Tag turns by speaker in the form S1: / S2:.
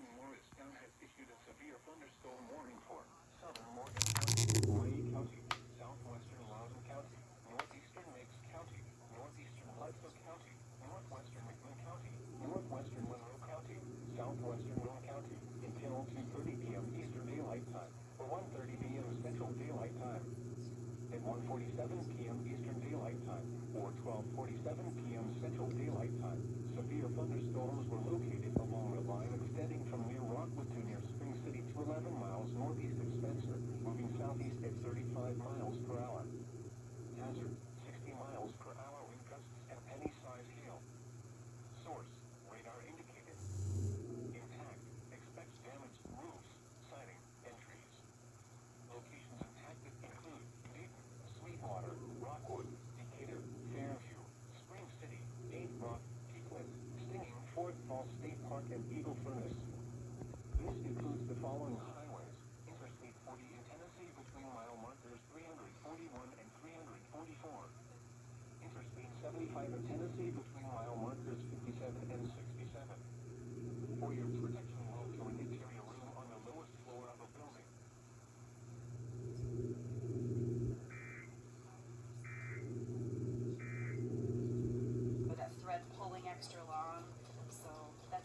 S1: Captain Morristown has issued a severe thunderstorm warning for southern Morgan County, Hawaii County, southwestern Loudoun County, northeastern Meigs County, northeastern Bledsoe County, northwestern McMinn County, northwestern Monroe County, southwestern Roane County, until 2:30 p.m. Eastern Daylight Time, or 1:30 p.m. Central Daylight Time. At 1:47 p.m. Eastern Daylight Time, or 12:47 p.m. Central Daylight Time, severe thunderstorms were located along a line extending from near Rockwood to near Spring City to 11 miles northeast of Spencer, moving southeast at 35 miles per hour. Hazard, 60 miles per hour wind gusts and penny-sized hail. Source, radar indicated. Impact, expects damaged roofs, siding, and trees. Locations impacted include Dayton, Sweetwater, Rockwood, Decatur, Fairview, Spring City, Dade Rock, Peakland, Stinging, Fort Falls State Park, and Eagle Furnace. This includes the following highways: Interstate 40 in Tennessee between mile markers 341 and 344. Interstate 75 in Tennessee between